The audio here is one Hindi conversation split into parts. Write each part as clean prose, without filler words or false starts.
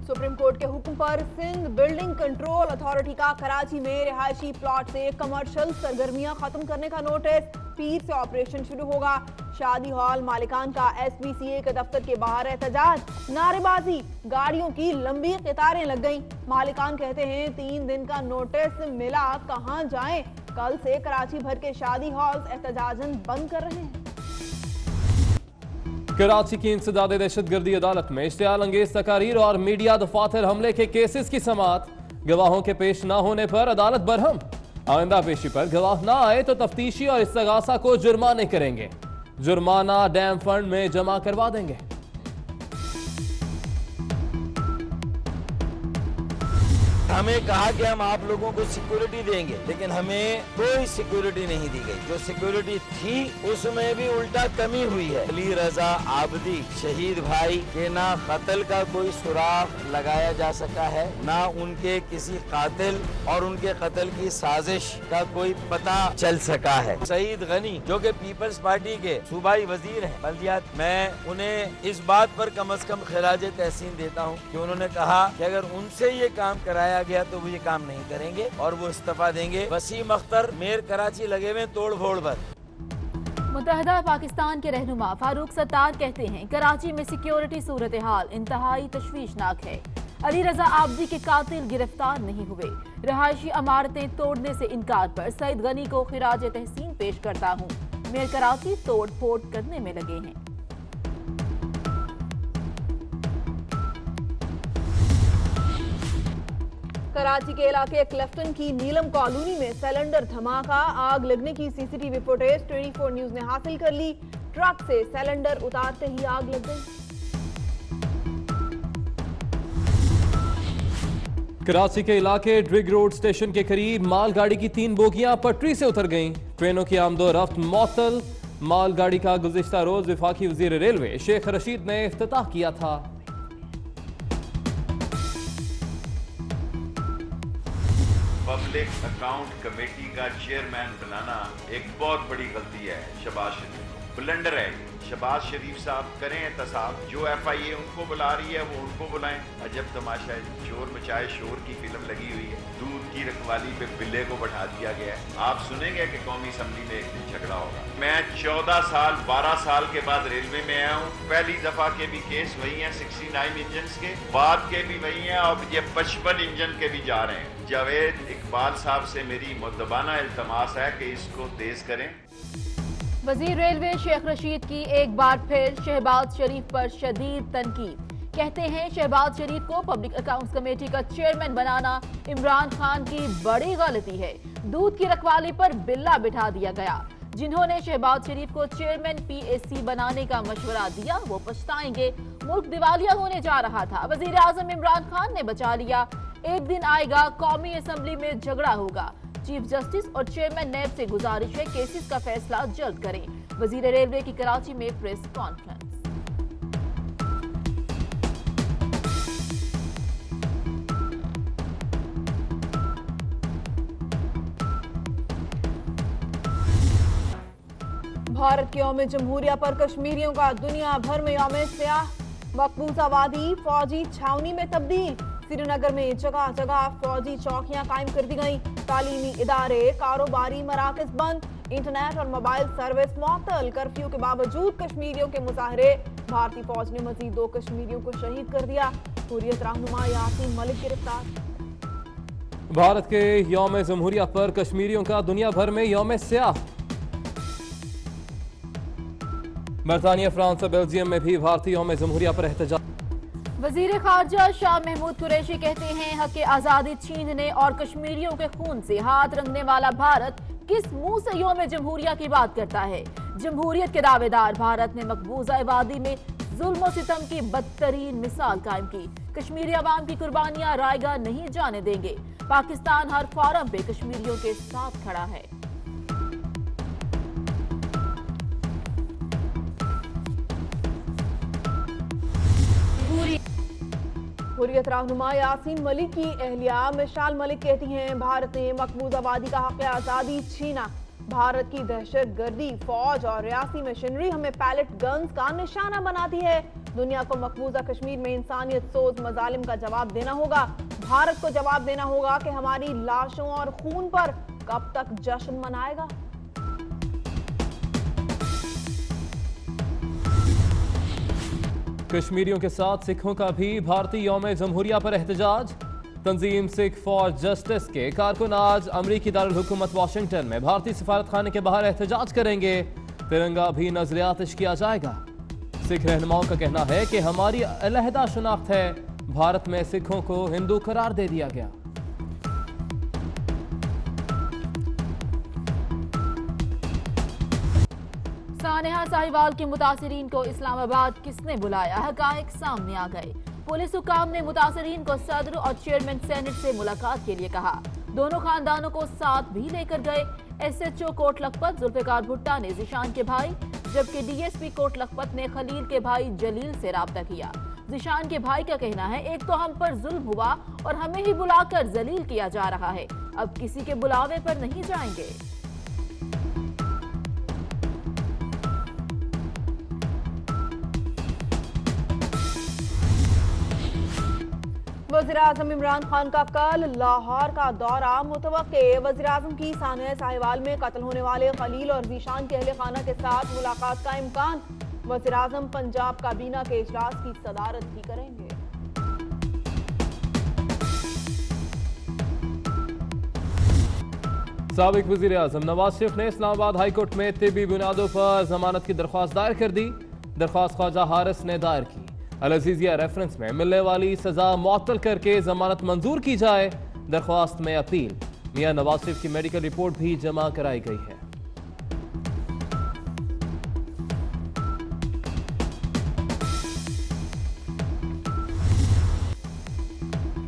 सुप्रीम कोर्ट के हुक्म पर सिंध बिल्डिंग कंट्रोल अथॉरिटी का कराची में रिहायशी प्लॉट से कमर्शियल सरगर्मियां खत्म करने का नोटिस। पीर से ऑपरेशन शुरू होगा। शादी हॉल मालिकान का SBCA के दफ्तर के बाहर एहतजाज, नारेबाजी, गाड़ियों की लंबी कतारें लग गईं। मालिकान कहते हैं 3 दिन का नोटिस मिला, कहां जाएं। कल से कराची भर के शादी हॉल्स एहतजाजन बंद कर रहे हैं। कराची की इंसदाद दहशतगर्दी अदालत में इश्तियाल अंगेज तकारीर और मीडिया दफातर हमले के केसेस की समाअत। गवाहों के पेश न होने पर अदालत बरहम। आइंदा पेशी पर गवाह न आए तो तफ्तीशी और इस्तगासा को जुर्माने करेंगे। जुर्माना डैम फंड में जमा करवा देंगे। हमें कहा कि हम आप लोगों को सिक्योरिटी देंगे, लेकिन हमें कोई सिक्योरिटी नहीं दी गई। जो सिक्योरिटी थी उसमें भी उल्टा कमी हुई है। अली रजा आबदी शहीद भाई के ना कत्ल का कोई सुराग लगाया जा सका है, ना उनके किसी कातिल और उनके कत्ल की साजिश का कोई पता चल सका है। सईद गनी जो कि पीपल्स पार्टी के सूबाई वजीर हैं बल्दियात, मैं उन्हें इस बात पर कम से कम खिराज तहसीन देता हूँ कि उन्होंने कहा कि अगर उनसे ये काम कराया गया तो वो ये काम नहीं करेंगे और वो इस्तीफा देंगे। वसीम अख्तर मेयर कराची लगे हुए तोड़ फोड़ पर। मुत्तहदा पाकिस्तान के रहनुमा फारूक सत्तार कहते हैं कराची में सिक्योरिटी सूरत हाल इंतहाई तशवीशनाक है। अली रजा आबदी के कातिल गिरफ्तार नहीं हुए। रहायशी इमारतें तोड़ने से इनकार पर सईद गनी को खिराज तहसीन पेश करता हूँ। मेयर कराची तोड़ फोड़ करने में लगे हैं। कराची के इलाके क्लिफ्टन की नीलम कॉलोनी में सिलेंडर धमाका, आग लगने की CCTV फुटेज 24 न्यूज ने हासिल कर ली। ट्रक से सिलेंडर उतारते ही आग लग गई। कराची के इलाके ड्रिग रोड स्टेशन के करीब मालगाड़ी की 3 बोगियां पटरी से उतर गईं। ट्रेनों की आमदोरफ्त मअतल। मालगाड़ी का गुज़िश्ता रोज वफाकी वज़ीर रेलवे शेख रशीद ने इफ्तिताह किया था। पब्लिक अकाउंट कमेटी का चेयरमैन बनाना एक बहुत बड़ी गलती है। शहबाज शरीफ को ब्लंडर है। शहबाज शरीफ साहब करें एहतसाब, जो FIA उनको बुला रही है वो उनको बुलाएं। अजब तमाशा है, शोर मचाए शोर की फिल्म लगी हुई है। दूध की रखवाली पे बिल्ले को बैठा दिया गया है। आप सुनेंगे कि कौमी असम्बली में एक दिन झगड़ा होगा। मैं 14 साल 12 साल के बाद रेलवे में आया हूँ। पहली दफा के भी केस वही हैं 69 इंजन के, बाद के भी वही हैं और ये 55 इंजन के भी जा रहे हैं। जावेद इकबाल साहब से मेरी मुद्दबाना इल्तमास है कि इसको तेज करें। वजीर रेलवे शेख रशीद की एक बार फिर शहबाज शरीफ पर शदीद तनकीद। कहते हैं शहबाज शरीफ को पब्लिक अकाउंट्स कमेटी का चेयरमैन बनाना इमरान खान की बड़ी गलती है। दूध की रखवाली पर बिल्ला बिठा दिया गया। जिन्होंने शहबाज शरीफ को चेयरमैन PAC बनाने का मशवरा दिया वो पछताएंगे। मुल्क दिवालिया होने जा रहा था, वजीर आजम इमरान खान ने बचा लिया। एक दिन आएगा कौमी असम्बली में झगड़ा होगा। चीफ जस्टिस और चेयरमैन नैब से गुजारिश है केसेस का फैसला जल्द करें। वजीर रेलवे की कराची में प्रेस कॉन्फ्रेंस। भारत के यौम जमहूरिया पर कश्मीरियों का दुनिया भर में यौम सियाह। मकबूजा वादी फौजी छावनी में तब्दील। श्रीनगर में जगह जगह फौजी चौकियां कायम कर दी गई। तालीमी इदारे, कारोबारी मराकज बंद। इंटरनेट और मोबाइल सर्विस मुअत्तल। कर्फ्यू के बावजूद कश्मीरियों के मुजाहरे। भारतीय फौज ने मजीद 2 कश्मीरियों को शहीद कर दिया। हुर्रियत रहनुमा यासीन मलिक गिरफ्तार। भारत के यौम जमहूरिया पर कश्मीरियों का दुनिया भर में यौम सियाह। बरतानिया, फ्रांस और बेल्जियम में भी भारतीय यौम जमहूरिया पर एहतजाज। वजीर खारजा शाह महमूद कुरैशी कहते हैं हक आजादी छीनने और कश्मीरियों के खून से हाथ रंगने वाला भारत किस मुंह से यौम जमहूरिया की बात करता है। जमहूरियत के दावेदार भारत ने मकबूजा वादी में जुल्म सितम की बदतरीन मिसाल कायम की। कश्मीरी अवाम की कुर्बानियां रायगा नहीं जाने देंगे। पाकिस्तान हर फोरम पे कश्मीरियों के साथ खड़ा है। हुर्रियत रहनुमा यासीन मलिक की अहलिया मिशाल मलिक कहती हैं भारत ने मकबूजा वादी का हक आज़ादी छीना। भारत की दहशत गर्दी, फौज और रियासी मशीनरी हमें पैलेट गन्स का निशाना बनाती है। दुनिया को मकबूजा कश्मीर में इंसानियत सोच मजालिम का जवाब देना होगा। भारत को जवाब देना होगा कि हमारी लाशों और खून पर कब तक जश्न मनाएगा। कश्मीरियों के साथ सिखों का भी भारतीय यौम जमहूरिया पर एहतजाज। तंजीम सिख फॉर जस्टिस के कारकुन आज अमरीकी दारुल हुकूमत वाशिंगटन में भारतीय सफारत खाने के बाहर एहतजाज करेंगे। तिरंगा भी नजरियातिश किया जाएगा। सिख रहनुमाओं का कहना है कि हमारी अलहदा शनाख्त है, भारत में सिखों को हिंदू करार दे दिया गया। सानेहा साहिवाल के मुतासिरीन को इस्लामाबाद किसने बुलाया, हकायक सामने आ गए। पुलिस हुकाम ने मुतासिरीन को सदर और चेयरमैन सेनेट से मुलाकात के लिए कहा। दोनों खानदानों को साथ भी लेकर गए। SHO कोट लखपत जुल्फिकार भुट्टा ने जिशान के भाई, जबकि DSP कोट लखपत ने खलील के भाई जलील से राब्ता किया। जिशान के भाई का कहना है, एक तो हम पर जुल्म हुआ और हमें ही बुलाकर जलील किया जा रहा है, अब किसी के बुलावे पर नहीं जाएंगे। वज़ीर-ए-आज़म इमरान खान का कल लाहौर का दौरा मुतवक्के। वज़ीर-ए-आज़म की सानेहा साहिवाल में कत्ल होने वाले खलील और जीशान के अहले खाना के साथ मुलाकात का इम्कान। वज़ीर-ए-आज़म पंजाब काबीना के इजलास की सदारत भी करेंगे। साबिक वज़ीर-ए-आज़म नवाज शरीफ ने इस्लामाबाद हाईकोर्ट में तिब्बी बुनियादों पर जमानत की दरख्वास्त दायर कर दी। दरख्वास्त ख्वाजा हारिस ने दायर की। अल-अज़ीज़िया रेफरेंस में मिलने वाली सजा मुअत्तल करके जमानत मंजूर की जाए। दरख्वास्त में अपील। मियां नवाज शरीफ की मेडिकल रिपोर्ट भी जमा कराई गई है।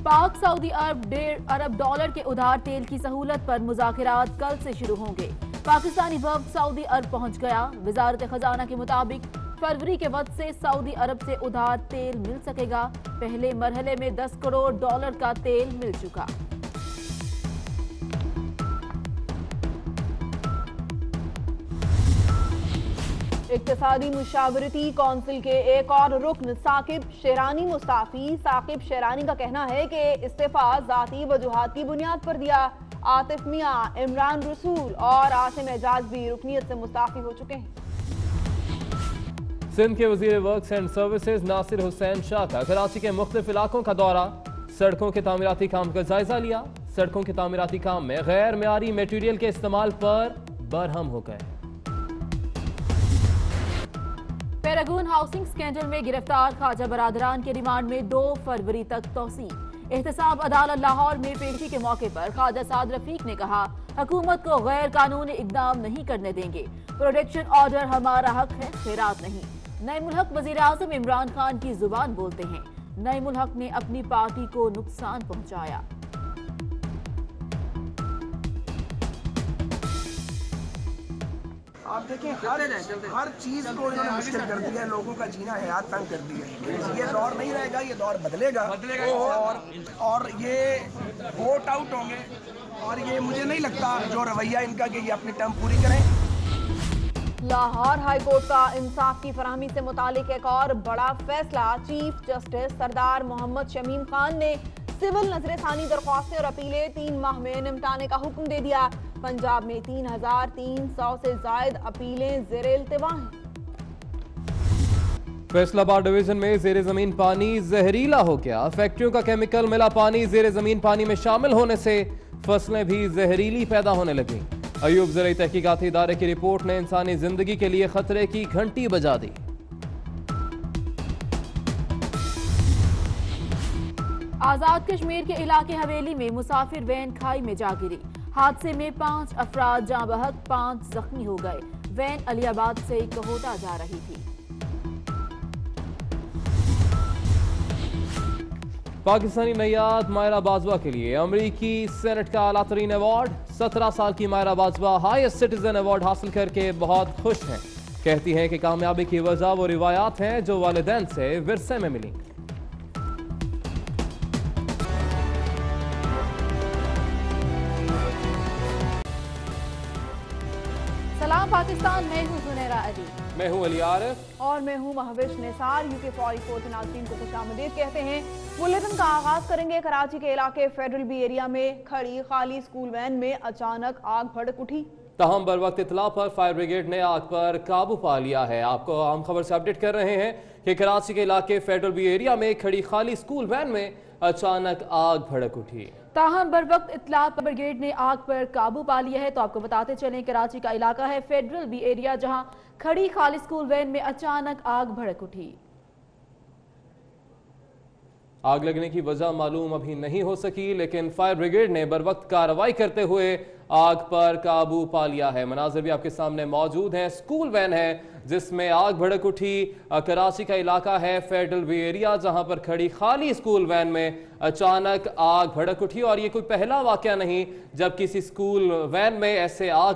पाक सऊदी अरब $1.5 अरब के उधार तेल की सहूलत पर मुज़ाकरात कल से शुरू होंगे। पाकिस्तानी वफ़द सऊदी अरब पहुंच गया। वज़ारत खजाना के मुताबिक फरवरी के वक्त से सऊदी अरब से उधार तेल मिल सकेगा। पहले मरहले में $10 करोड़ का तेल मिल चुका। इक्तिसादी मुशावरती कौंसिल के एक और रुकन साकिब शेरानी मुस्ताफी। साकिब शेरानी का कहना है कि इस्तीफा जाती वजूहात की बुनियाद पर दिया। आतिफ मियां, इमरान रसूल और आसिम एजाज भी रुकनीत से मुस्ताफी हो चुके हैं। सिंध के वजीर works and services Nasir Hussain Shah का कराची के मुख्तलिफ इलाकों का दौरा। सड़कों के तामीराती काम का जायजा लिया। सड़कों के तामीराती काम में गैर मेयारी मटीरियल के इस्तेमाल पर बरहम हो गए। पैरागून हाउसिंग स्कैंडल में गिरफ्तार ख्वाजा बरादरान के रिमांड में 2 फरवरी तक तौसी। एहतसाब अदालत लाहौर में पेशी के मौके पर ख्वाजा साद रफीक ने कहा, हुकूमत को गैर कानूनी इकदाम नहीं करने देंगे। प्रोटेक्शन ऑर्डर हमारा हक है, खैरात नहीं। नईमुल हक वज़ीर-ए-आज़म इमरान खान की जुबान बोलते हैं। नईमुल हक ने अपनी पार्टी को नुकसान पहुंचाया। आप देखें हर चीज को इन्होंने मुश्किल कर दिया है, लोगों का जीना हयात तंग कर दिया है। ये दौर नहीं रहेगा, ये दौर बदलेगा और ये वोट आउट होंगे। और ये मुझे नहीं लगता जो रवैया इनका कि ये अपनी टर्म पूरी करें। लाहौर हाईकोर्ट का इंसाफ की फराहमी से मुतालिक एक और बड़ा फैसला। चीफ जस्टिस सरदार मोहम्मद शमीम खान ने सिविल नजरसानी दरख्वास्तें और अपीलें 3 माह में निपटाने का हुक्म दे दिया। पंजाब में 3300 से जायद अपीलें ज़ेरे इल्तिवा हैं। फैसलाबाद डिवीजन में जेर जमीन पानी जहरीला हो गया। फैक्ट्रियों का केमिकल मिला पानी जेर जमीन पानी में शामिल होने से फसलें भी जहरीली पैदा होने लगी। अयूब ज़राई तहकीकाती इदारे की रिपोर्ट ने इंसानी जिंदगी के लिए खतरे की घंटी बजा दी। आजाद कश्मीर के इलाके हवेली में मुसाफिर वैन खाई में जा गिरी। हादसे में 5 अफराद जाँ बहक, 5 जख्मी हो गए। वैन अलियाबाद से कहोटा जा रही थी। पाकिस्तानी नैयाद मायरा बाजवा के लिए अमरीकी सेनेट का आला तरीन अवार्ड। 17 साल की Maira Bajwa highest citizen award हासिल करके बहुत खुश हैं। कहती हैं कि कामयाबी की वजह वो रिवायात हैं जो वालिदैन से विरसे में मिली। सलाम सलाम पाकिस्तान, मैं हूँ सुनहरा अली। मैं हूँ अली आरिफ और मैं हूँ महविश निसार। यूके 44 के नाज़रीन को खुशामदीद कहते हैं। बुलेटिन का आगाज करेंगे कराची के इलाके फेडरल बी एरिया में खड़ी खाली स्कूल वैन में अचानक आग भड़क उठी। तहम बर वक्त इतला पर फायर ब्रिगेड ने आग पर काबू पा लिया है। आपको आम खबर से अपडेट कर रहे हैं कि कराची के इलाके फेडरल बी एरिया में खड़ी खाली स्कूल वैन में अचानक आग भड़क उठी। ताहम बर वक्त इतला पर ब्रिगेड ने आग पर काबू पा लिया है। तो आपको बताते चलें, कराची का इलाका है फेडरल बी एरिया, जहां खड़ी खाली स्कूल वैन में अचानक आग भड़क उठी। आग लगने की वजह मालूम अभी नहीं हो सकी, लेकिन फायर ब्रिगेड ने बर वक्त कार्रवाई करते हुए आग पर काबू पा लिया है। मनाजिर भी आपके सामने मौजूद हैं। स्कूल वैन है जिसमें आग भड़क उठी। कराची का इलाका है फेडरल बी एरिया, जहां पर खड़ी खाली स्कूल वैन में अचानक आग भड़क उठी। और ये कोई पहला वाकया नहीं जब किसी स्कूल वैन में ऐसे आग